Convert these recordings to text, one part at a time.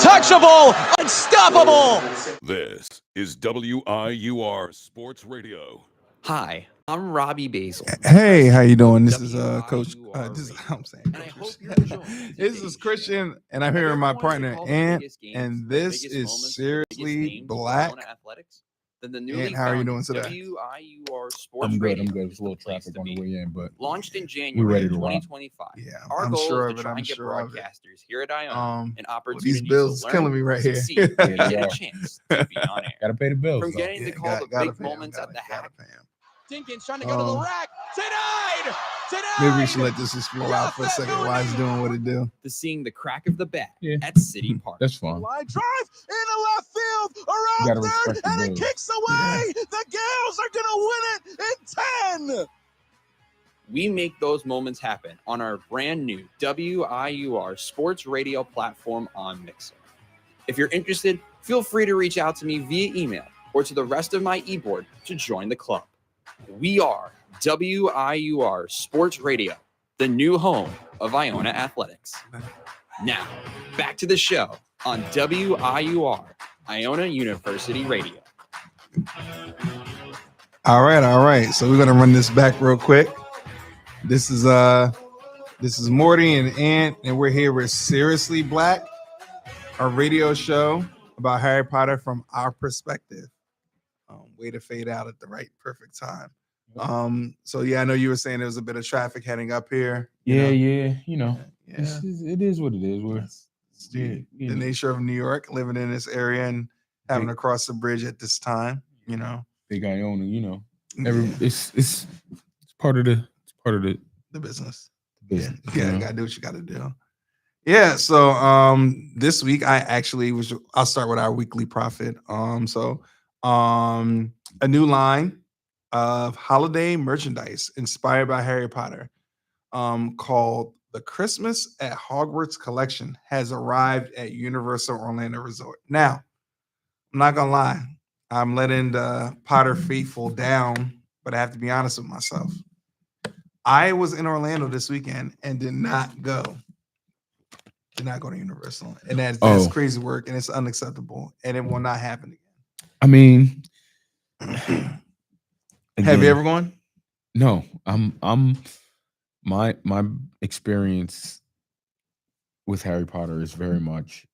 untouchable, unstoppable. This is WIUR Sports Radio. Hi, I'm Robbie Basil. Hey, how you doing? This is Coach. I'm saying, And I hope Coach. you're enjoying This is Christian, and I'm Have here you with my ever wanted to partner call the Ant, biggest games, and the this biggest is moments, the biggest Seriously names of Black. Iona Athletics? Then the newly Ant, how are you doing founded today? WIUR Sports I'm good. Radio I'm good. is There's a little the place traffic to on the be. way in, but Launched in we're January ready to rock. 2025. Yeah, Our I'm goal sure is of to it. try I'm and get sure of it. broadcasters here at Iona an Well, opportunity these bills to is killing learn, me right here. succeed, Yeah, and they get a are. chance to be on air. Gotta pay the bills. From though. getting to call the gotta big pay 'em, moments at the gotta hack. pay 'em. Dinkins trying to go to the rack. Denied. Maybe we should let this just flow out for a second while it's doing what it do. To seeing the crack of the bat Yeah. at City Park. That's fine. Line drive into left field You around gotta third, respect the and it Bills. kicks away. The Gales are gonna win it in 10. We make those moments happen on our brand new WIUR Sports Radio platform on Mixer. If you're interested, feel free to reach out to me via email or to the rest of my e-board to join the club. We are WIUR Sports Radio, the new home of Iona Athletics. Now, back to the show on WIUR, Iona University Radio. All right. So we're gonna run this back real quick. This is Morty and Ant, and we're here with Seriously Black, our radio show about Harry Potter from our perspective. Way to fade out at the right perfect time. So yeah, I know you were saying there was a bit of traffic heading up here. Yeah. Yeah. It is what it is. It's the nature of New York, living in this area and having to cross the bridge at this time. Big Iona. Yeah. It's part of the The business. business. Yeah, gotta do what you gotta do. Yeah, so this week I'll start with our weekly profit. A new line of holiday merchandise inspired by Harry Potter, called the Christmas at Hogwarts collection has arrived at Universal Orlando Resort. Now, I'm not gonna lie, I'm letting the Potter faithful down, but I have to be honest with myself. I was in Orlando this weekend and did not go to Universal, and that's crazy work, and it's unacceptable, and it will not happen again. I mean, have you ever gone? No, my experience with Harry Potter is very much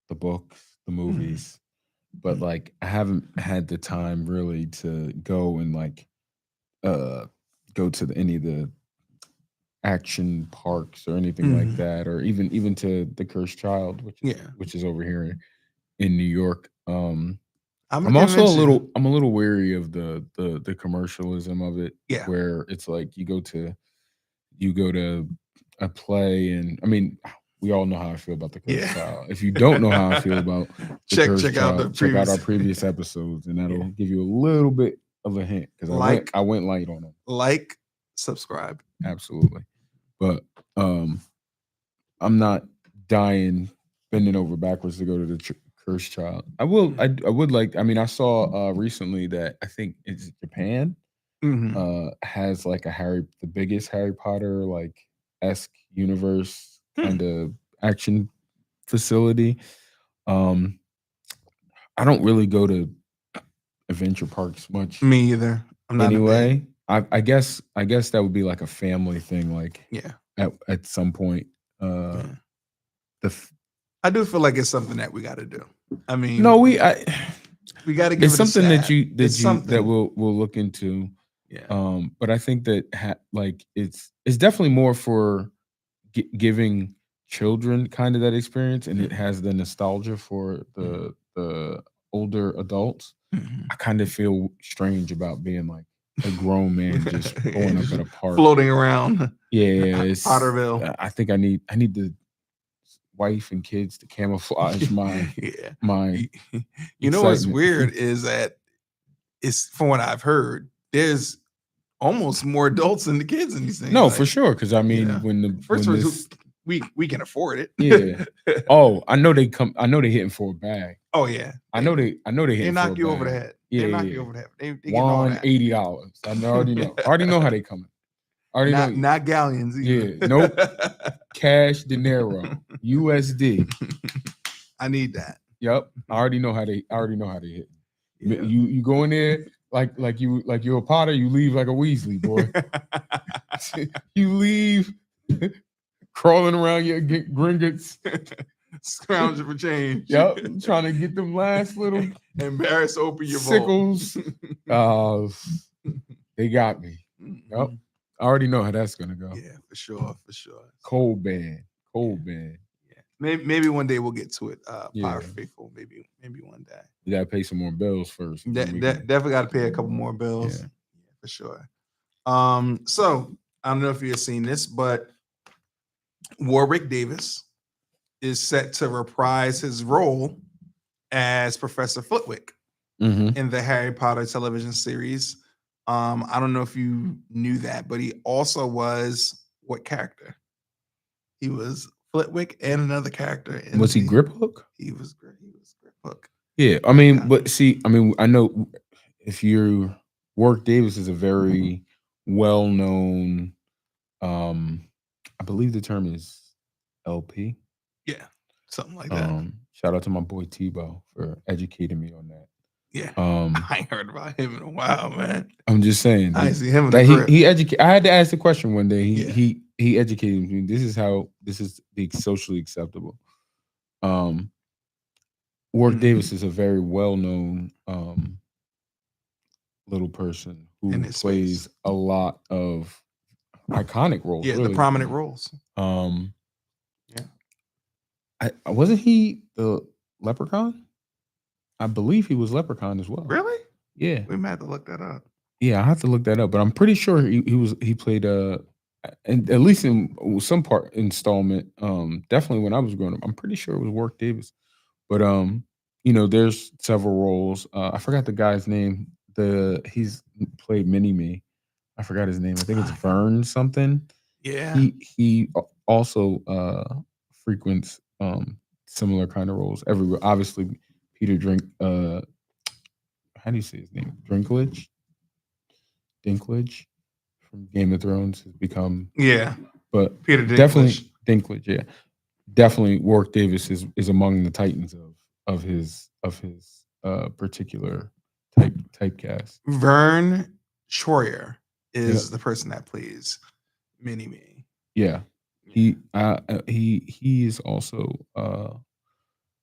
the books, the movies, but like I haven't had the time really to go and go to any of the action parks or anything like that, or even to the Cursed Child, which is over here in New York. I'm also a little wary of the commercialism of it. Yeah. Where it's like you go to a play, and I mean we all know how I feel about the Cursed Child. If you don't know how I feel about the Cursed Child, check out our previous episodes, and that'll give you a little bit of a hint, because I went light on them. Subscribe. Absolutely. But I'm not bending over backwards to go to the Cursed Child. I would like. I mean, I saw recently that I think it's Japan has like the biggest Harry Potter esque universe kind of action facility. I don't really go to adventure parks much. Me either. I'm not anyway. I guess that would be like a family thing. At some point. I do feel like it's something that we got to do. I mean, no, we got to give it's it something a shot. that we'll look into. Yeah. But I think that it's definitely more for giving children kind of that experience, and it has the nostalgia for the older adults. I kind of feel strange about being like a grown man just going up at a park, floating around. Yeah, Potterville. I think I need the wife and kids to camouflage my my. You know what's weird is that it's, from what I've heard, there's almost more adults than the kids in these things. No, for sure. Because I mean, we can afford it. Yeah. Oh, I know they come. I know they hitting for a bag. Oh yeah. I know they hitting. They knock you over the head. They knock you over the head. They $80. I already know. I already know how they coming. Not galleons either. Yeah. Nope. Cash dinero. USD. I need that. Yep. I already know how they hit. Yeah. You go in there like you're a Potter, you leave like a Weasley, boy. You leave crawling around your gringotts. Scrounging for change. Yep. Trying to get them last little Embarrass open your sickles. They got me. Yep. I already know how that's gonna go. Yeah, for sure. Cold band. Yeah. Maybe one day we'll get to it. Power Faithful. Maybe one day. You gotta pay some more bills first. Definitely got to pay a couple more bills. Yeah, for sure. So I don't know if you've seen this, but Warwick Davis is set to reprise his role as Professor Flitwick in the Harry Potter television series. I don't know if you knew that, but he also was what character? He was Flitwick and another character. Was he Griphook? He was Griphook. Yeah, I mean, but see, I mean, I know if you Warwick Davis is a very well-known, I believe the term is LP. Yeah, something like that. Shout out to my boy Tebow for educating me on that. Yeah, I ain't heard about him in a while, man. I'm just saying. I see him in that the he educated. I had to ask the question one day. He educated me. This is the socially acceptable. Warwick Davis is a very well-known little person who plays a lot of iconic roles. Yeah, really. The prominent roles. Wasn't he the Leprechaun? I believe he was Leprechaun as well. Really? Yeah. We might have to look that up. Yeah, I have to look that up, but I'm pretty sure he played and at least in some part installment. Definitely when I was growing up, I'm pretty sure it was Warwick Davis. But you know, there's several roles. I forgot the guy's name. He's played Mini-Me. I forgot his name. I think it's Vern something. Yeah. He also frequents similar kind of roles everywhere. Obviously, Peter how do you say his name? Dinklage from Game of Thrones has become but Peter Dinklage. Definitely Dinklage, yeah. Definitely Warwick Davis is among the titans of his particular typecast. Vern Troyer is the person that plays Mini-Me. Yeah. He is also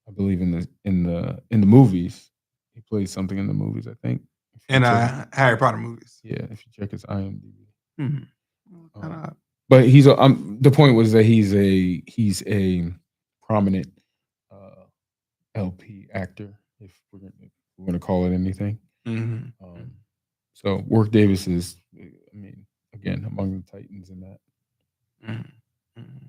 I believe in the movies. He plays something in the movies, I think. In Harry Potter movies. Yeah, if you check his IMDb. Mm-hmm. But he's the point was that he's a prominent LP actor, if we're going to call it anything. Mm-hmm. So Warwick Davis is, I mean, again, among the titans in that. Mm-hmm. Mm-hmm.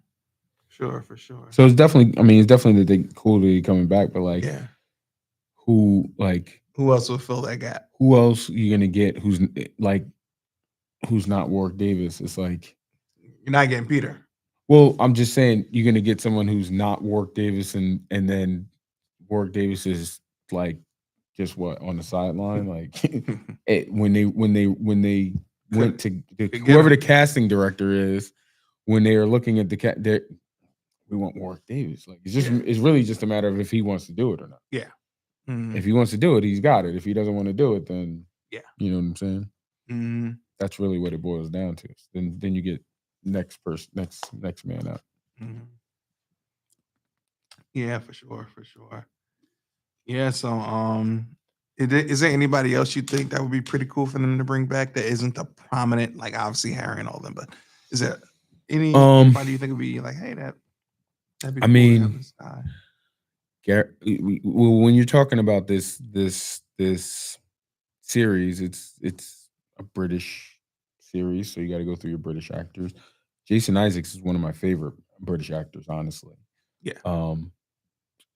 Sure, for sure. So it's definitely that they cool to be coming back, but like, who else will fill that gap? Who else are you gonna get? Who's not Warwick Davis? It's like you're not getting Peter. Well, I'm just saying you're gonna get someone who's not Warwick Davis, and then Warwick Davis is like just what on the sideline, like when they went to whoever the casting director is, when they are looking at we want Warwick Davis. Like it's really just a matter of if he wants to do it or not. Yeah. Mm-hmm. If he wants to do it, he's got it. If he doesn't want to do it, then you know what I'm saying. Mm-hmm. That's really what it boils down to. Then you get next man up. Mm-hmm. Yeah, for sure. Yeah. So, is there anybody else you think that would be pretty cool for them to bring back that isn't a prominent, like obviously Harry and all them, but is there anybody you think would be like, hey, that'd be cool? I mean, when you're talking about this series, it's a British series, so you got to go through your British actors. Jason Isaacs is one of my favorite British actors, honestly. Yeah.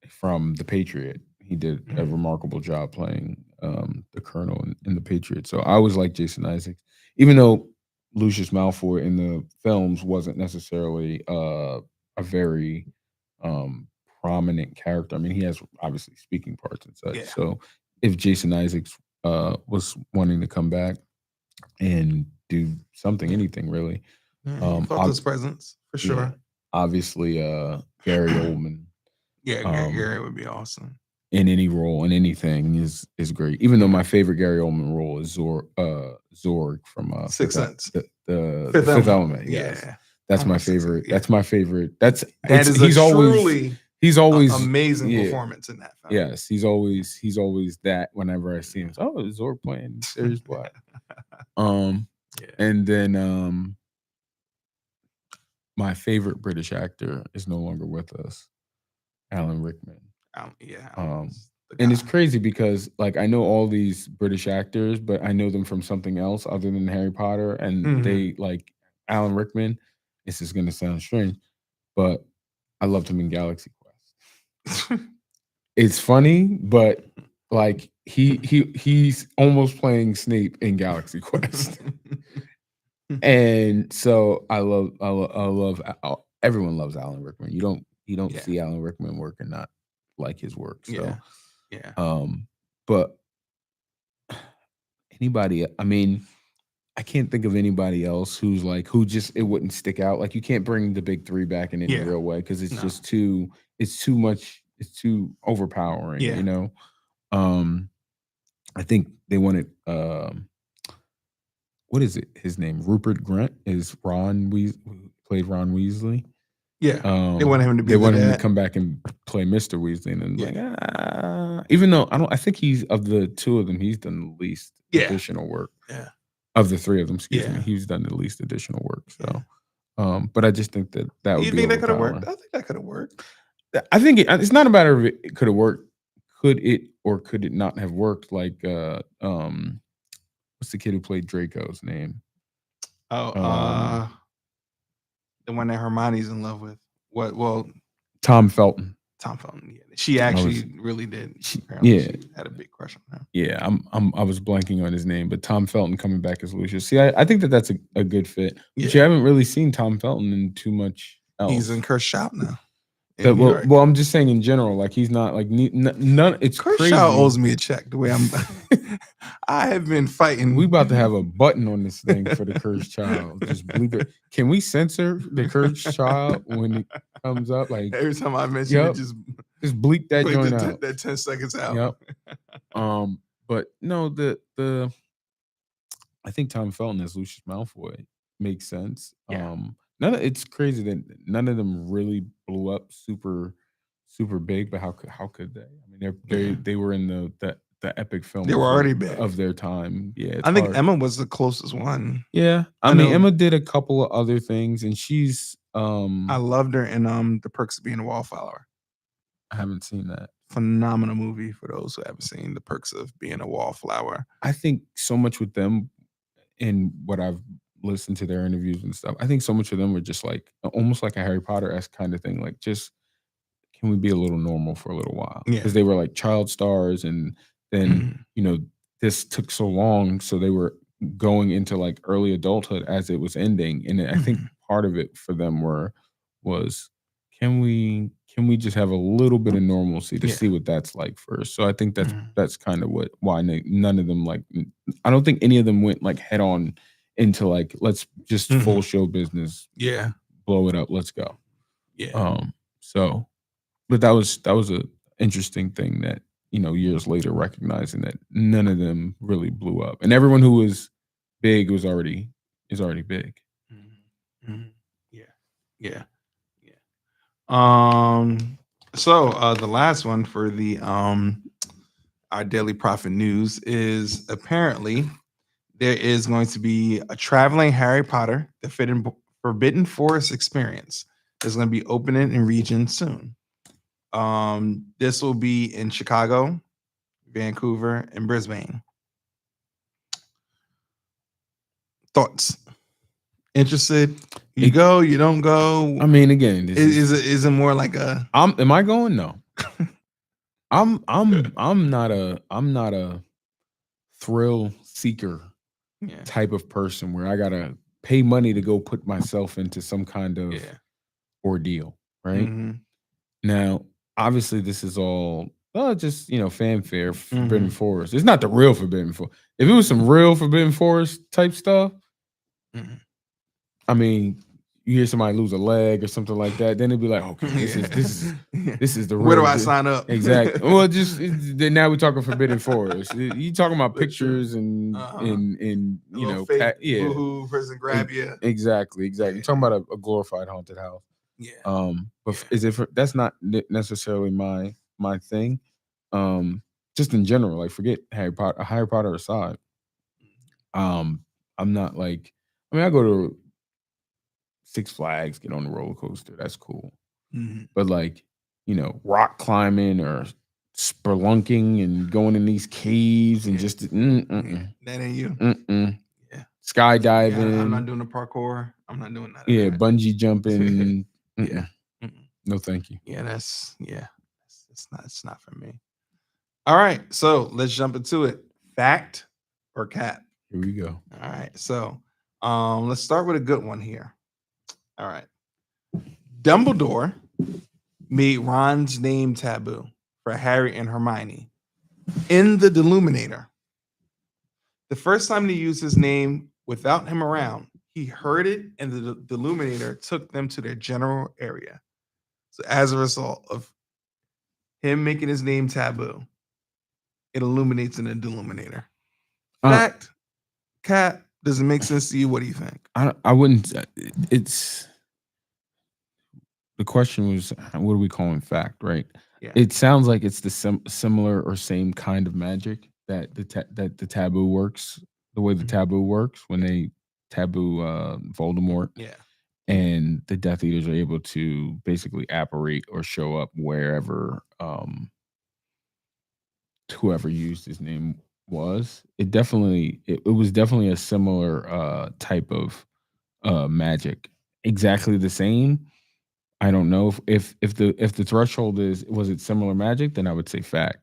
From The Patriot, he did a remarkable job playing the Colonel in The Patriot. So I always like Jason Isaacs, even though Lucius Malfoy in the films wasn't necessarily a very prominent character. I mean, he has obviously speaking parts and such. Yeah. So if Jason Isaacs was wanting to come back and do something, anything really, felt his presence for sure. Obviously, Gary Oldman Yeah, Gary would be awesome in any role, in anything is great. Even though my favorite Gary Oldman role is Zorg from Sixth Sense, the Fifth Fifth Element. Element. Yes. Yeah, That's my almost Sixth favorite. Sense, yeah. That's my favorite. That's he's always amazing performance in that film. Yes, he's always that whenever I see him. Oh, Zorg playing Sirius Black. And then my favorite British actor is no longer with us, Alan Rickman. And it's crazy because like I know all these British actors, but I know them from something else other than Harry Potter. And they like Alan Rickman. This is gonna sound strange, but I loved him in Galaxy Quest. It's funny, but like he's almost playing Snape in Galaxy Quest. And so I love everyone loves Alan Rickman. You don't see Alan Rickman work and not like his work. So but anybody, I mean, I can't think of anybody else who's like it wouldn't stick out. Like you can't bring the big three back in any real way because it's just too much, it's too overpowering, you know. I think they wanted what is it? His name Rupert Grint is played Ron Weasley. Yeah, they wanted him to be. They wanted him to come back and play Mr. Weasley, and then even though I think he's of the two of them, he's done the least additional work. Yeah, of the three of them, excuse me, he's done the least additional work. So, but I just think that would. You think that could have worked? I think that could have worked. I think it's not a matter of it could have worked. Could it or could it not have worked? Like, what's the kid who played Draco's name? The one that Hermione's in love with. What? Well, Tom Felton. Tom Felton. Yeah, she actually really did. She had a big crush on him. Yeah, I was blanking on his name, but Tom Felton coming back as Lucius. See, I think that's a good fit. But you haven't really seen Tom Felton in too much else. He's in Cursed Shop now. Well, I'm just saying in general, like he's not like none. It's crazy. Kershaw owes me a check. The way I have been fighting. We about to have a button on this thing for the Cursed Child. Just bleep it. Can we censor the Cursed Child when it comes up? Like every time I mention it, just bleep that joint out. That 10 seconds out. Yep. But no, the I think Tom Felton as Lucius Malfoy makes sense. Yeah. It's crazy that none of them really blew up super big, but how could they? I mean, they were in the epic film. They were already big of their time. Yeah, I think Emma was the closest one. Yeah, I mean Emma did a couple of other things, and she's I loved her in The Perks of Being a Wallflower. I haven't seen that. Phenomenal movie for those who haven't seen The Perks of Being a Wallflower. I think so much with them, and what I've listened to their interviews and stuff, I think so much of them were just like almost like a Harry Potter-esque kind of thing. Like, just can we be a little normal for a little while? Because they were like child stars, and then this took so long, so they were going into like early adulthood as it was ending. And I think part of it for them was can we just have a little bit of normalcy to see what that's like first? So I think that's kind of why none of them, like, I don't think any of them went like head on into like, let's just full show business. Yeah. Blow it up. Let's go. Yeah. So, but that was a interesting thing that, years later, recognizing that none of them really blew up, and everyone who was big is already big. Yeah. So the last one for the our Daily Prophet news is apparently there is going to be a traveling Harry Potter, the Forbidden Forest experience. Is going to be opening in region soon. This will be in Chicago, Vancouver, and Brisbane. Thoughts? Interested? You go? You don't go? I mean, again, is it more like a? Am I going? No. I'm not a thrill seeker type of person where I gotta pay money to go put myself into some kind of ordeal, right? Now, obviously, this is all just fanfare. Forbidden Forest. It's not the real Forbidden Forest. If it was some real Forbidden Forest type stuff, I mean, you hear somebody lose a leg or something like that, then it'd be like, okay, this is the real. Where do I sign up? Exactly. Well, then now we're talking Forbidden Forest. You talking about pictures and you know, fake boohoo person grab you. Exactly. Yeah. You're talking about a glorified haunted house. Yeah. But is it that's not necessarily my thing. Just in general, like forget Harry Potter aside. I'm not like, I mean, I go to Six Flags, get on the roller coaster. That's cool. Mm-hmm. But like, you know, rock climbing or spelunking and going in these caves and just that ain't you. Yeah. Skydiving. Yeah, I'm not doing the parkour. I'm not doing that. Yeah, bungee jumping. Yeah. No, thank you. Yeah, it's not for me. All right, so let's jump into it. Fact or cap? Here we go. All right, so let's start with a good one here. All right, Dumbledore made Ron's name taboo for Harry and Hermione in the Deluminator. The first time they used his name without him around, he heard it, and the Deluminator took them to their general area. So as a result of him making his name taboo, it illuminates in the Deluminator. Fact, Cat, does it make sense to you? What do you think? I wouldn't. It's the question was, what are we calling fact, right? Yeah. It sounds like it's the similar or same kind of magic that the taboo works, the way the taboo works when they taboo Voldemort. Yeah. And the Death Eaters are able to basically apparate or show up wherever whoever used his name was. It was definitely a similar type of magic. Exactly the same. I don't know if the threshold was it similar magic, then I would say fact,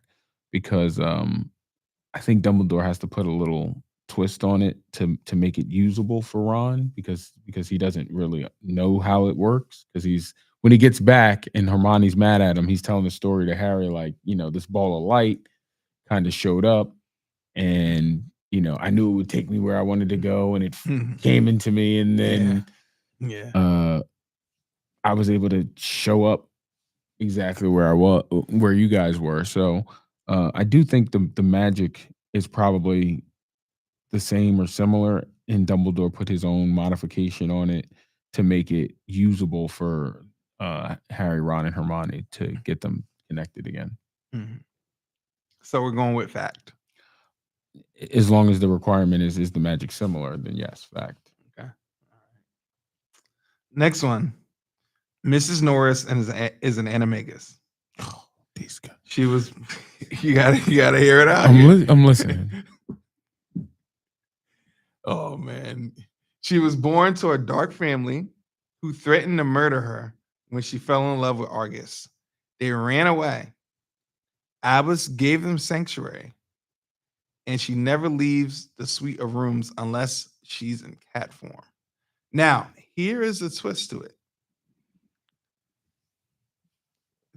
because I think Dumbledore has to put a little twist on it to make it usable for Ron because he doesn't really know how it works, because when he gets back and Hermione's mad at him, he's telling the story to Harry like, you know, this ball of light kind of showed up and, you know, I knew it would take me where I wanted to go and it came into me, and then I was able to show up exactly where I was, where you guys were. So I do think the magic is probably the same or similar, and Dumbledore put his own modification on it to make it usable for Harry, Ron, and Hermione to get them connected again. Mm-hmm. So we're going with fact. As long as the requirement is the magic similar, then yes, fact. Okay. All right. Next one. Mrs. Norris is an animagus. Oh, these guys. She was. You gotta hear it out. I'm listening. Oh man, she was born to a dark family who threatened to murder her when she fell in love with Argus. They ran away. Albus gave them sanctuary, and she never leaves the suite of rooms unless she's in cat form. Now, here is a twist to it.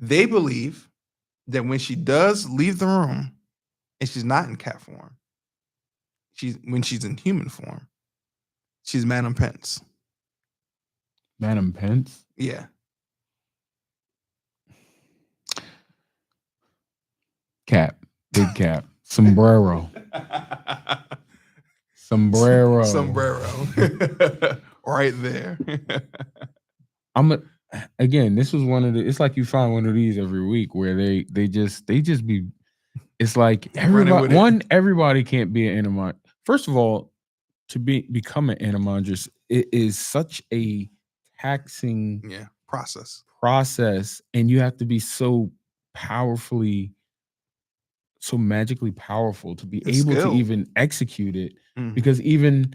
They believe that when she does leave the room and she's not in cat form, when she's in human form, she's Madam Pence. Madam Pence? Yeah. Cap. Big cap. Sombrero. Sombrero. Right there. Again, this was one of the, it's like you find one of these every week where they just be, it's like everybody can't be an animond. First of all, to become an animondress, it is such a taxing process, and you have to be so magically powerful to be able to even execute it. Mm-hmm. Because even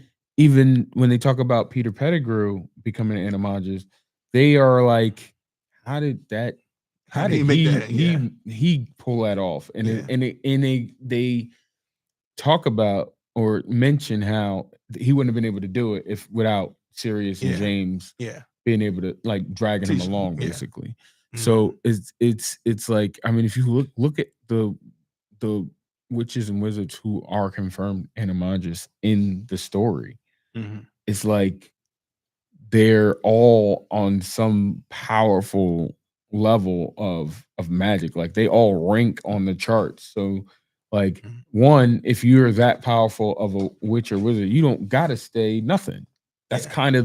when they talk about Peter Pettigrew becoming an animondress, they are like, how did he pull that off? And they talk about or mention how he wouldn't have been able to do it without Sirius and James being able to like dragging him along, basically. Mm-hmm. So it's like, I mean, if you look at the witches and wizards who are confirmed animondress in the story, it's like they're all on some powerful level of magic. Like they all rank on the charts. So like one, if you're that powerful of a witch or wizard, you don't gotta stay nothing. That's Yeah. kind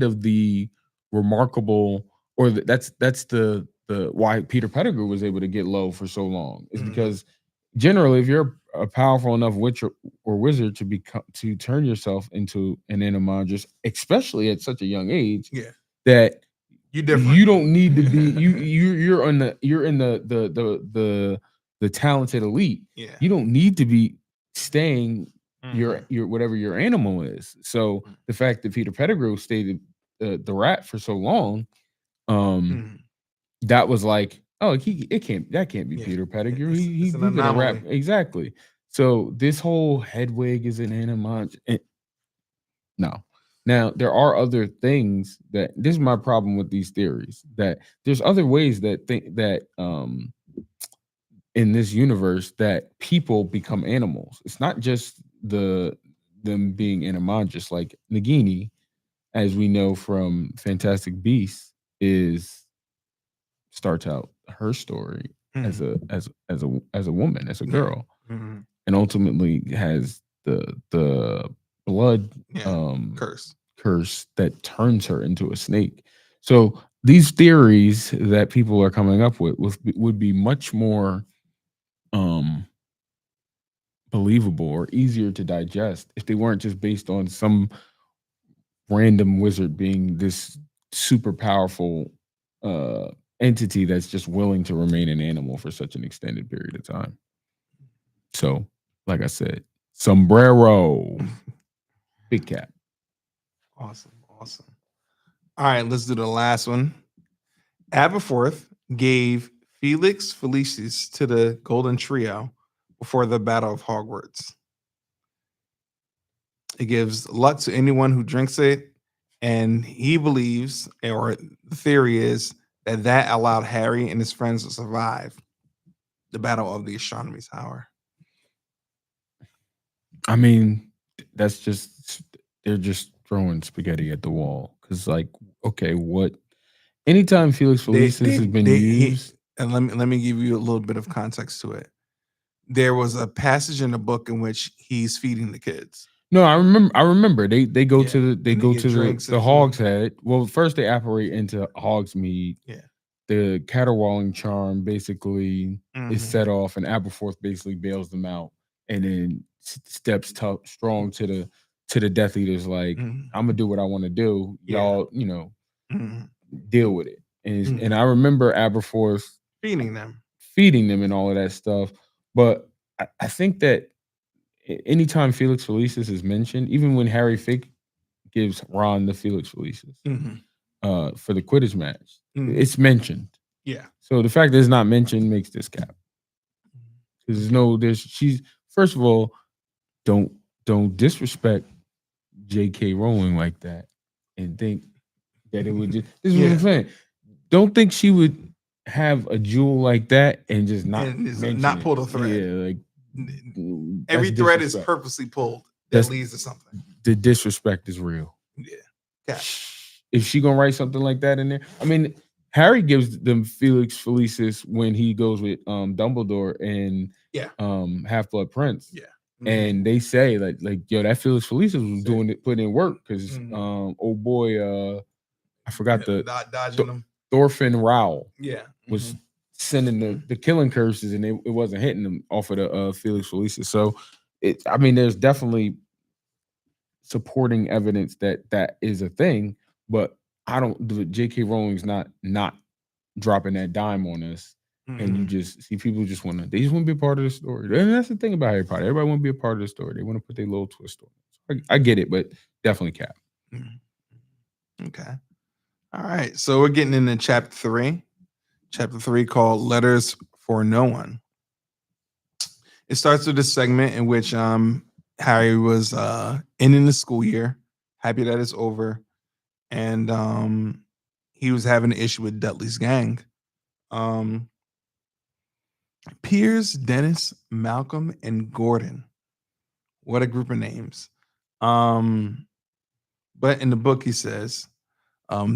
of the remarkable, or that's the why Peter Pettigrew was able to get low for so long, is because generally if you're a powerful enough witch or wizard to turn yourself into an animagus, especially at such a young age, Yeah. that You different. you don't need to be you're in the talented elite. Yeah. You don't need to be staying Mhm. your whatever your animal is. So the fact that Peter Pettigrew stayed the rat for so long, Mhm. that was like, oh, that can't be Yeah. Peter Pettigrew. It's He an been a rap anomaly. exactly. So this whole Hedwig is an animage. No. Now there are other things that this is my problem with these theories, that there's other ways that in this universe that people become animals. It's not just them being animagus. Like Nagini, as we know from Fantastic Beasts, starts out her story as a woman, as a girl, Mhm. and ultimately has the blood curse that turns her into a snake. So these theories that people are coming up with would be much more believable or easier to digest if they weren't just based on some random wizard being this super powerful entity that's just willing to remain an animal for such an extended period of time. So, like I said, sombrero, big cap. Awesome. All right, let's do the last one. Aberforth gave Felix Felicis to the Golden Trio before the Battle of Hogwarts. It gives luck to anyone who drinks it, and he believes, or the theory is, that allowed Harry and his friends to survive the Battle of the Astronomy Tower. I mean, that's just they're just throwing spaghetti at the wall. Cause like, okay, what anytime Felix Felicis has been used. And let me give you a little bit of context to it. There was a passage in the book in which he's feeding the kids. No, I remember they go to drinks the and food. Hog's Head. Well, first they operate into Hogsmeade. Yeah. The caterwauling charm basically is Mhm. set off, and Aberforth basically bails them out, and then steps strong to the Death Eaters. Like, Mhm. I'm gonna do what I want to do. Yeah. Y'all, Mhm. deal with it. Mhm. And I remember Aberforth Feeding them. and all of that stuff. But I think that anytime Felix Felicis is mentioned, even when Harry Fick gives Ron the Felix Felicis Mhm. for the Quidditch match, Mhm. it's mentioned. Yeah. So the fact that it's not mentioned makes this cap. Because she's first of all, don't disrespect J.K. Rowling like that and think that it would just. This is what I'm saying. Don't think she would have a jewel like that and just not mention not it. pull the thread. Yeah, like Every that's thread is disrespect. purposely pulled that leads to something. The disrespect is real. Yeah. If she gonna write something like that in there, I mean, Harry gives them Felix Felicis when he goes with Dumbledore and Half Blood Prince. Yeah. And they say like yo, that Felix Felicis was doing it, putting in work because old boy, I forgot dodging them. Thorfinn Rowell was Mm-hmm. sending the killing curses, and it wasn't hitting them off of the Felix Felicis. So I mean, there's definitely supporting evidence that is a thing, but I don't. J.K. Rowling's not dropping that dime on us, and you just see people just want to. They just want to be a part of the story, and that's the thing about Harry Potter. Everybody want to be a part of the story. They want to put their little twist on it. I get it, but definitely cap. Okay. All right. So we're getting into chapter 3. Chapter 3 called Letters for No One. It starts with a segment in which Harry was ending the school year, happy that it's over, and he was having an issue with Dudley's gang. Piers, Dennis, Malcolm, and Gordon. What a group of names. But in the book, he says,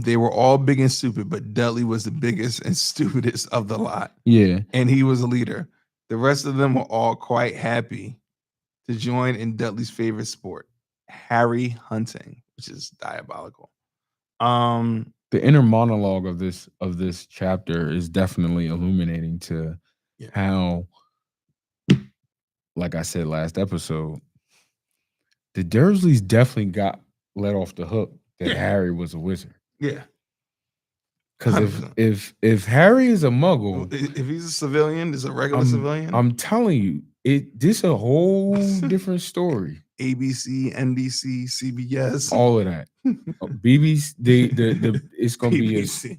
they were all big and stupid, but Dudley was the biggest and stupidest of the lot. Yeah. And he was a leader. The rest of them were all quite happy to join in Dudley's favorite sport, Harry hunting, which is diabolical. The inner monologue of this chapter is definitely illuminating to how, like I said last episode, the Dursleys definitely got let off the hook that Harry was a wizard. Yeah. Because 100%. if Harry is a muggle, if he's a civilian, is a regular civilian, I'm telling you, this a whole different story. ABC, NBC, CBS, all of that. BBC, the it's gonna BBC.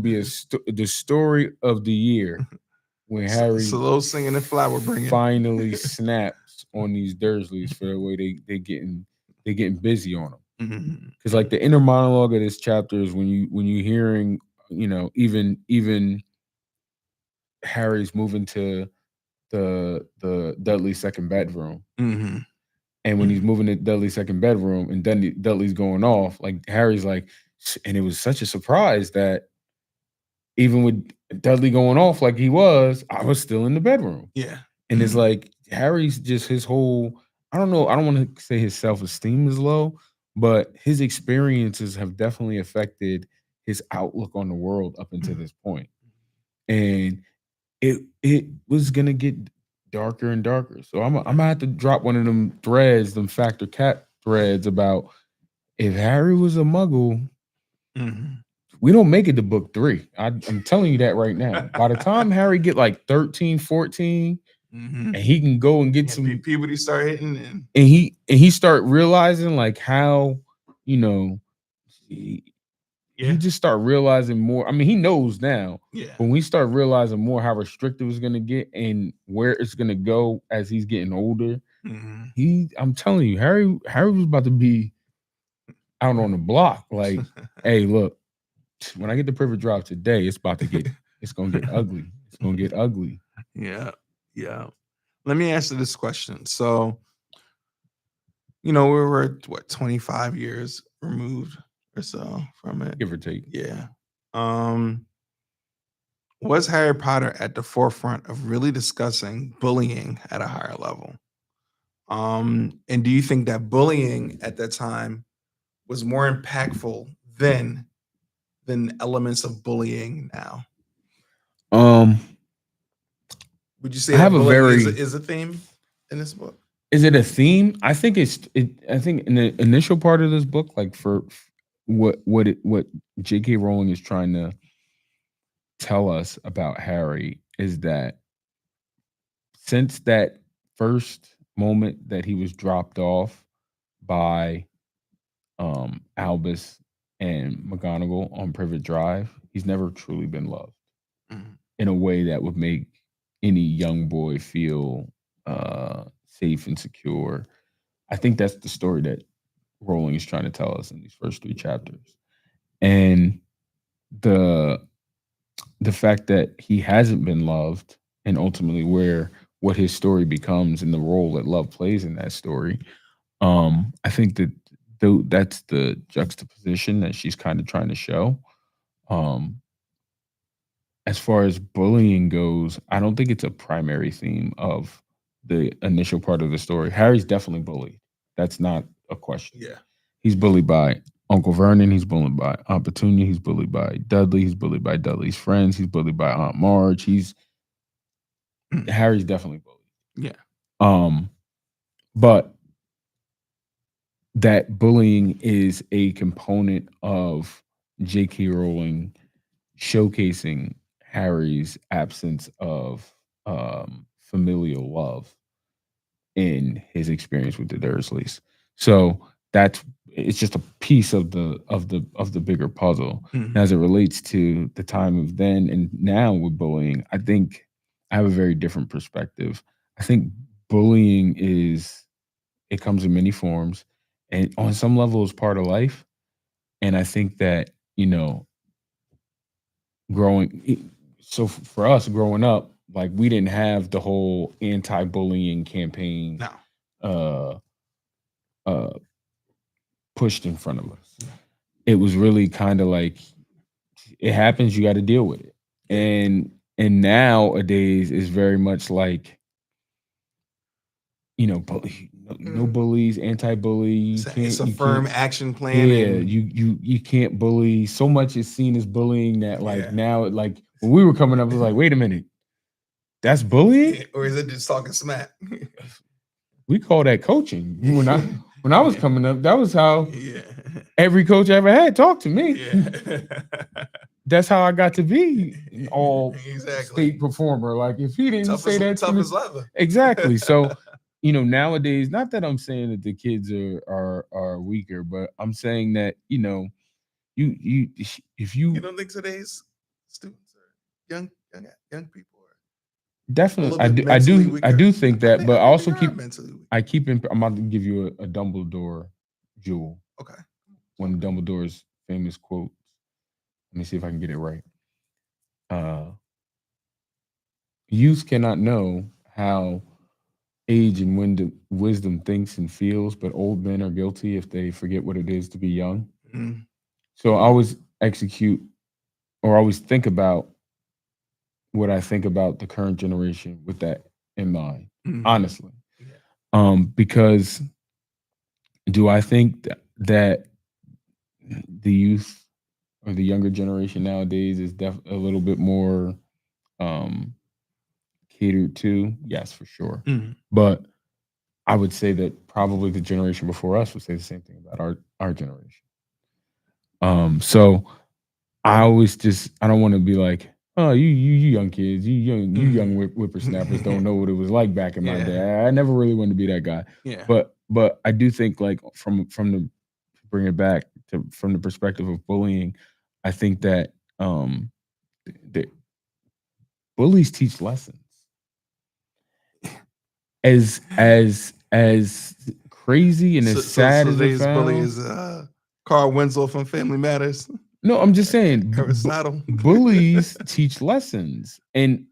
be the story of the year when Harry Slow singing and flower bringing finally snaps on these Dursleys for the way they getting busy on them. Because like the inner monologue of this chapter is when you hearing, even Harry's moving to the Dudley second bedroom. And when he's moving to Dudley's second bedroom and Dudley's going off, like Harry's like, and it was such a surprise that even with Dudley going off like he was, I was still in the bedroom. Yeah. And it's like Harry's just his whole, I don't know, I don't want to say his self-esteem is low, but his experiences have definitely affected his outlook on the world up until this point. And it was gonna get darker and darker. So I'm gonna have to drop one of them threads, them Factor Cat threads about if Harry was a muggle, we don't make it to book 3. I'm telling you that right now. By the time Harry get like 13, 14, and he can go and get some puberty start hitting and he start realizing like how, he just start realizing more. I mean, he knows now. Yeah. But when we start realizing more how restrictive it's gonna get and where it's gonna go as he's getting older, I'm telling you, Harry was about to be out on the block. Like, hey, look, when I get the Privet Drive today, it's gonna get ugly. It's gonna get ugly. Yeah. Yeah. Let me answer this question. So, we were 25 years removed or so from it, give or take. Yeah. Was Harry Potter at the forefront of really discussing bullying at a higher level? And do you think that bullying at that time was more impactful than elements of bullying now? Would you say I have bullying is a theme in this book? Is it a theme? I think I think in the initial part of this book, like for what J.K. Rowling is trying to tell us about Harry is that since that first moment that he was dropped off by Albus and McGonagall on Privet Drive, he's never truly been loved in a way that would make any young boy feel safe and secure. I think that's the story that Rowling is trying to tell us in these first 3 chapters. And the fact that he hasn't been loved and ultimately what his story becomes and the role that love plays in that story, I think that that's the juxtaposition that she's kind of trying to show. As far as bullying goes, I don't think it's a primary theme of the initial part of the story. Harry's definitely bullied. That's not a question. Yeah. He's bullied by Uncle Vernon. He's bullied by Aunt Petunia. He's bullied by Dudley. He's bullied by Dudley's friends. He's bullied by Aunt Marge. Harry's definitely bullied. Yeah. But that bullying is a component of J.K. Rowling showcasing Harry's absence of familial love in his experience with the Dursleys. So it's just a piece of the bigger puzzle. As it relates to the time of then and now with bullying, I think I have a very different perspective. I think bullying it comes in many forms and on some level is part of life. And I think that, so for us growing up, like we didn't have the whole anti-bullying campaign. No. pushed in front of us. It was really kind of like it happens, you got to deal with it. And nowadays is very much like, no bullies, anti-bully. You can't. It's a you firm can't, action plan. yeah, and you can't bully. So much is seen as bullying that now like when we were coming up, it was like, wait a minute, that's bullying, or is it just talking smack? We call that coaching. When I was coming up, that was how every coach I ever had talked to me. That's how I got to be an all state performer. Like if he didn't say that to me, exactly. So nowadays, not that I'm saying that the kids are weaker, but I'm saying that you if you don't think today's students are young people are definitely I do think that, but I also keep I'm about to give you a Dumbledore jewel. Okay. One of Dumbledore's famous quotes. Let me see if I can get it right. Youth cannot know how age and wisdom thinks and feels, but old men are guilty if they forget what it is to be young. Mm-hmm. So I always always think about what I think about the current generation with that in mind, honestly. Because do I think that the youth or the younger generation nowadays is a little bit more catered to? Yes, for sure. But I would say that probably the generation before us would say the same thing about our generation. So I always I don't want to be like, oh, you young kids, you young whippersnappers don't know what it was like back in my day. I never really wanted to be that guy. Yeah. But I do think like from the bring it back to from the perspective of bullying, I think that the bullies teach lessons. As crazy and as sad as it sounds. Bully is Carl Winslow from Family Matters. No, I'm just saying Aristotle. Bullies teach lessons and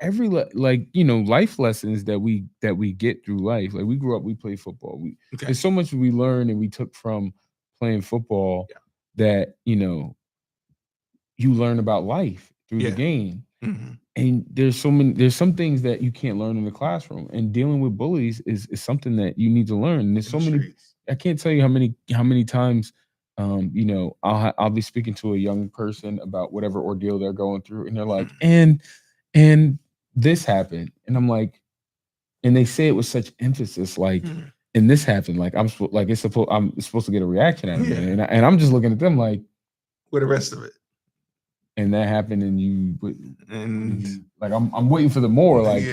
every life lessons that we get through life. Like we grew up, we played football. There's so much we learned and we took from playing football that you learn about life through the game. And there's some things that you can't learn in the classroom, and dealing with bullies is something that you need to learn. And there's so many, I can't tell you how many times, I'll be speaking to a young person about whatever ordeal they're going through, and they're like, and this happened, and I'm like, and they say it with such emphasis, like, and this happened, like I'm supposed to get a reaction out of it, and I'm just looking at them like, with the rest of it. And that happened, and like I'm waiting for the more, like,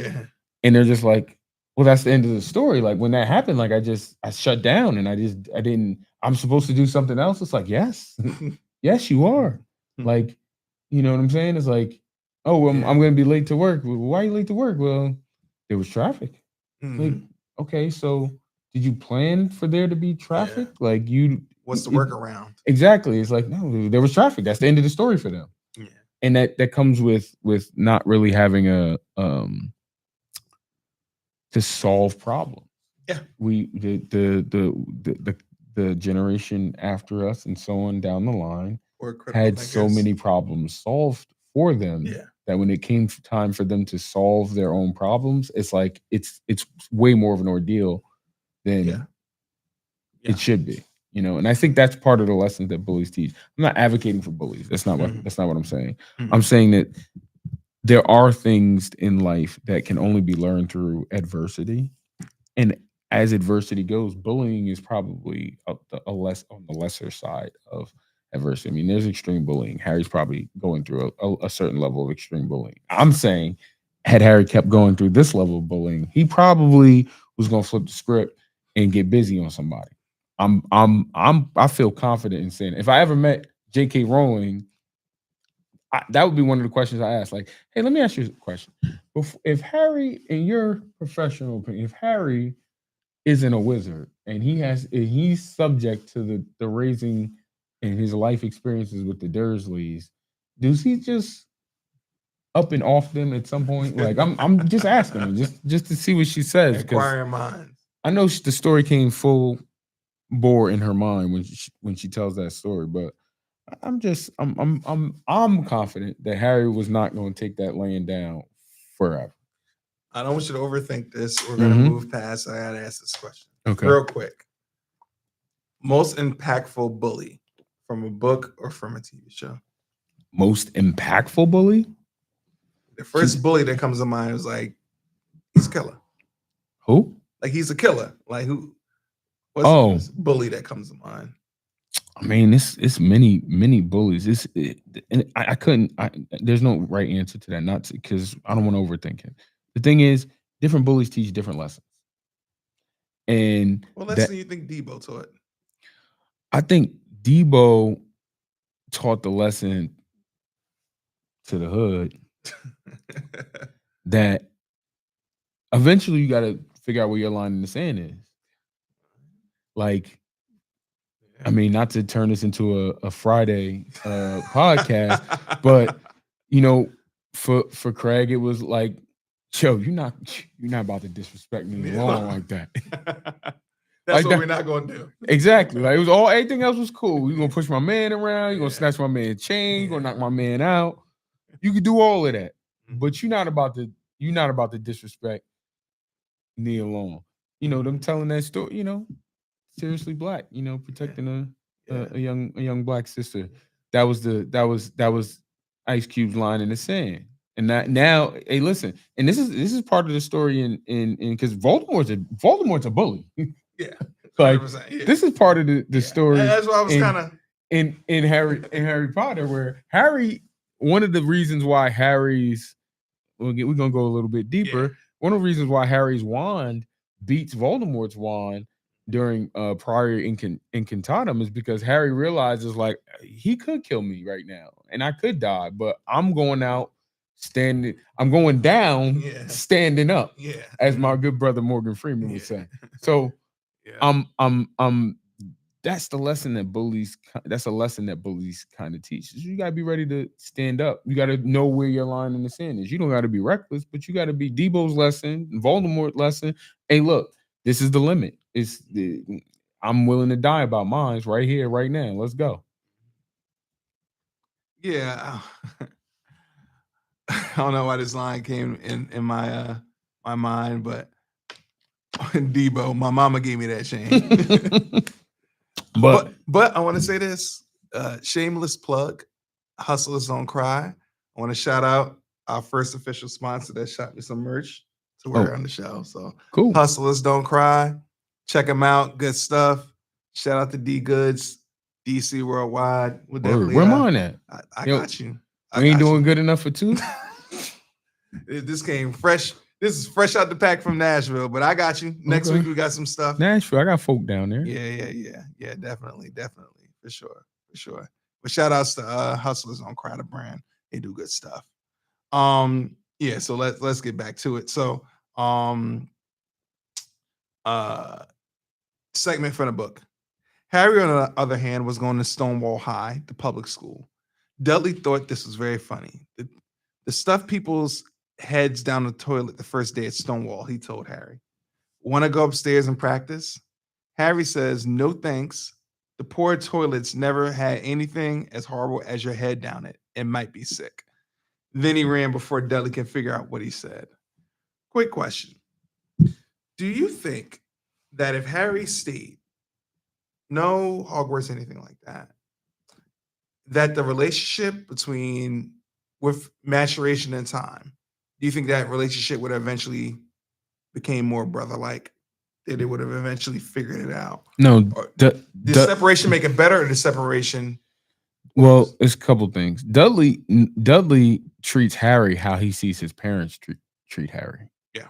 and they're just like, well, that's the end of the story. Like when that happened, like I shut down, and I didn't. I'm supposed to do something else. It's like, yes, yes, you are. Like, you know what I'm saying? It's like, oh, well, I'm going to be late to work. Well, why are you late to work? Well, there was traffic. Like, okay, so did you plan for there to be traffic? Like what's the workaround? Exactly. It's like, no, there was traffic. That's the end of the story for them. And that comes with not really having a to solve problems. Yeah. The generation after us and so on down the line had so many problems solved for them that when it came time for them to solve their own problems, it's like it's way more of an ordeal than it should be. And I think that's part of the lessons that bullies teach. I'm not advocating for bullies. That's not what I'm saying. I'm saying that there are things in life that can only be learned through adversity. And as adversity goes, bullying is probably a less on the lesser side of adversity. I mean, there's extreme bullying. Harry's probably going through a certain level of extreme bullying. I'm saying, had Harry kept going through this level of bullying, he probably was going to flip the script and get busy on somebody. I feel confident in saying, if I ever met J.K. Rowling, that would be one of the questions I ask. Like, hey, let me ask you a question. If Harry, in your professional opinion, if Harry isn't a wizard and he's subject to the raising and his life experiences with the Dursleys, does he just up and off them at some point? Like, I'm just asking him just to see what she says. Inquiring minds. I know the story came full bore in her mind when she tells that story. But I'm confident that Harry was not going to take that laying down forever. I don't want you to overthink this. We're gonna move past. I gotta ask this question real quick. Most impactful bully from a book or from a TV show? Most impactful bully? The first bully that comes to mind is like, he's a killer. Who? Like, he's a killer. Like, who? What's the bully that comes to mind? I mean, it's many bullies. And I couldn't. There's no right answer to that. Not because I don't want to overthink it. The thing is, different bullies teach different lessons. And what lesson do you think Debo taught? I think Debo taught the lesson to the hood that eventually you got to figure out where your line in the sand is. Like, I mean, not to turn this into a Friday podcast, but you know, for Craig, it was like, yo, you're not about to disrespect me alone like that. That's like what we're not gonna do. Exactly. Like, it was all, everything else was cool. You're gonna push my man around, you're gonna snatch my man's chain, you're gonna knock my man out. You could do all of that, but you're not about to disrespect me alone. You know, them telling that story, you know, Seriously Black, you know, protecting a young Black sister. That was Ice Cube's line in the sand. And that now, hey, listen, and this is part of the story in because Voldemort's a bully. Yeah. Like, this is part of the story. That's why I was kind of in Harry Potter, where Harry, one of the reasons why Harry's, we're gonna go a little bit deeper. Yeah. One of the reasons why Harry's wand beats Voldemort's wand during prior incantatum is because Harry realizes, like, he could kill me right now and I could die, but I'm going out standing, I'm going down standing up, as my good brother Morgan Freeman would say. So that's the lesson that bullies, that's a lesson that bullies kind of teach. You got to be ready to stand up. You got to know where your line in the sand is. You don't got to be reckless, but you got to be Debo's lesson, Voldemort's lesson. Hey, look, this is the limit. I'm willing to die about mine right here, right now. Let's go. Yeah. I don't know why this line came in my my mind, but Debo, my mama gave me that chain. But I want to say this, shameless plug, Hustlers Don't Cry. I want to shout out our first official sponsor that shot me some merch to wear on the show. So cool. Hustlers Don't Cry. Check them out. Good stuff. Shout out to D Goods, DC Worldwide. Where mine at? I got you. We ain't doing good enough for two. This came fresh. This is fresh out the pack from Nashville, but I got you. Next week we got some stuff. Nashville, I got folk down there. Yeah, definitely, for sure. But shout outs to Hustlers on Crowder brand. They do good stuff. So let's get back to it. So segment from the book. Harry, on the other hand, was going to Stonewall High, the public school. Dudley thought this was very funny. The stuff people's heads down the toilet the first day at Stonewall, he told Harry. Want to go upstairs and practice? Harry says, no thanks. The poor toilets never had anything as horrible as your head down it. It might be sick. Then he ran before Dudley can figure out what he said. Quick question. Do you think that if Harry stayed, no Hogwarts, anything like that, that the relationship with maturation and time, do you think that relationship would have eventually became more brother-like? That they would have eventually figured it out? No. Did separation make it better, or the separation? Well, it's a couple things. Dudley treats Harry how he sees his parents treat Harry. Yeah.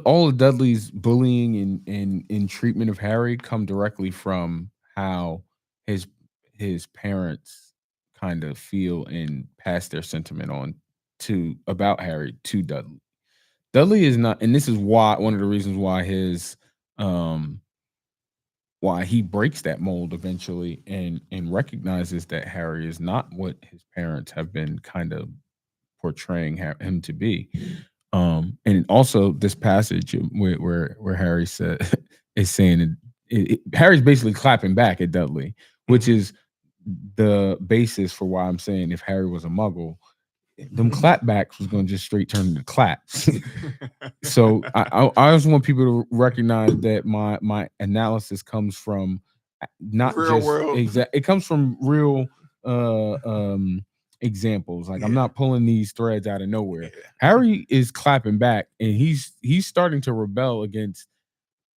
All of Dudley's bullying and treatment of Harry come directly from how his parents kind of feel and pass their sentiment on about Harry to Dudley. Dudley is not, and this is why one of the reasons why why he breaks that mold eventually and recognizes that Harry is not what his parents have been kind of portraying him to be. And also this passage where Harry is saying Harry's basically clapping back at Dudley, which is the basis for why I'm saying if Harry was a Muggle, them clapbacks was going to just straight turn into claps. So I just want people to recognize that my analysis comes from not Real just world. it comes from real examples. Like I'm not pulling these threads out of nowhere. Harry is clapping back, and he's starting to rebel against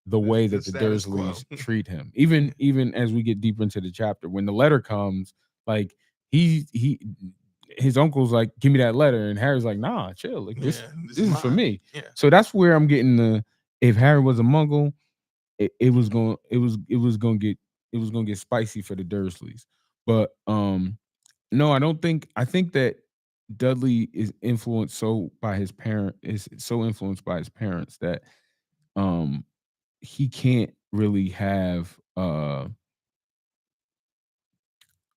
the way that the Dursleys treat him. Even as we get deeper into the chapter, when the letter comes, like his uncle's like, give me that letter, and Harry's like, nah, chill. Like this is for me. Yeah. So that's where I'm getting if Harry was a Muggle, it was gonna get spicy for the Dursleys. But no, I think that Dudley is influenced so influenced by his parents that he can't really have a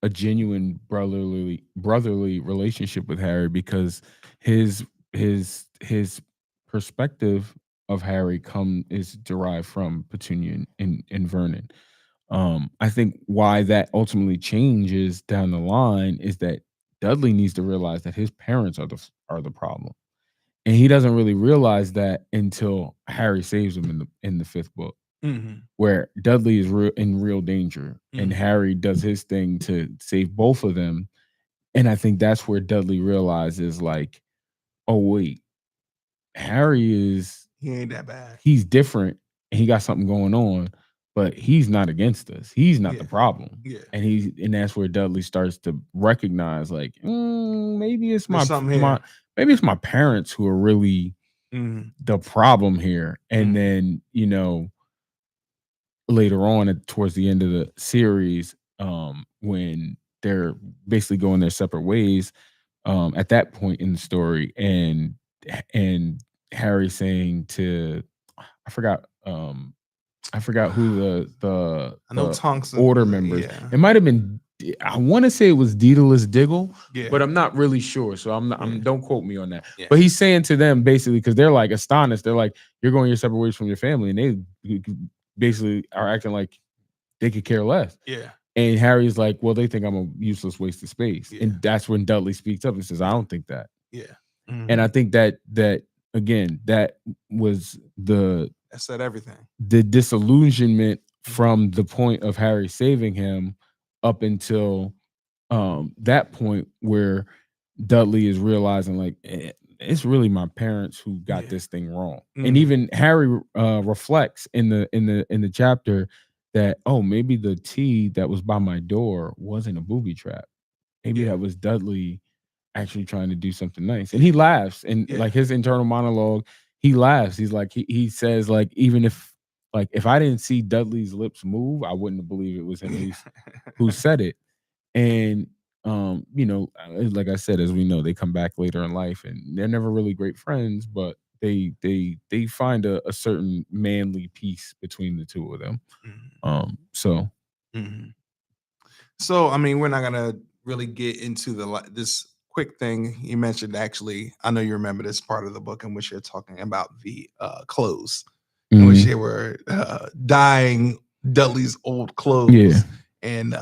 genuine brotherly relationship with Harry, because his perspective of Harry is derived from Petunia and Vernon. I think why that ultimately changes down the line is that Dudley needs to realize that his parents are the problem, and he doesn't really realize that until Harry saves him in the fifth book. Where Dudley is in real danger, and Harry does his thing to save both of them. And I think that's where Dudley realizes, like, oh wait, Harry he ain't that bad. He's different, and he got something going on, but he's not against us. He's not the problem. Yeah. And that's where Dudley starts to recognize, like, maybe it's my parents who are really the problem here. And then, later on towards the end of the series, when they're basically going their separate ways, at that point in the story, and Harry saying to I forgot who the I know Tonks order members. It might have been, I want to say it was Daedalus Diggle, but I'm not really sure. So don't quote me on that. Yeah. But he's saying to them basically, because they're like astonished, they're like, you're going your separate ways from your family, and they basically are acting like they could care less. Yeah. And Harry's like, well, they think I'm a useless waste of space. Yeah. And that's when Dudley speaks up and says, I don't think that. Yeah. And I think that again, that was that said everything. The disillusionment from the point of Harry saving him up until that point where Dudley is realizing, like, it's really my parents who got this thing wrong. And even Harry reflects in the chapter that, oh, maybe the tea that was by my door wasn't a booby trap. Maybe that was Dudley actually trying to do something nice. And he laughs, and like his internal monologue, he laughs. He's like, he says, like, even if I didn't see Dudley's lips move, I wouldn't have believed it was him who said it. And like I said, as we know, they come back later in life, and they're never really great friends, but they find a certain manly peace between the two of them. So I mean, we're not gonna really get into this quick thing you mentioned. Actually, I know you remember this part of the book in which you're talking about the clothes, in which they were dyeing Dudley's old clothes, and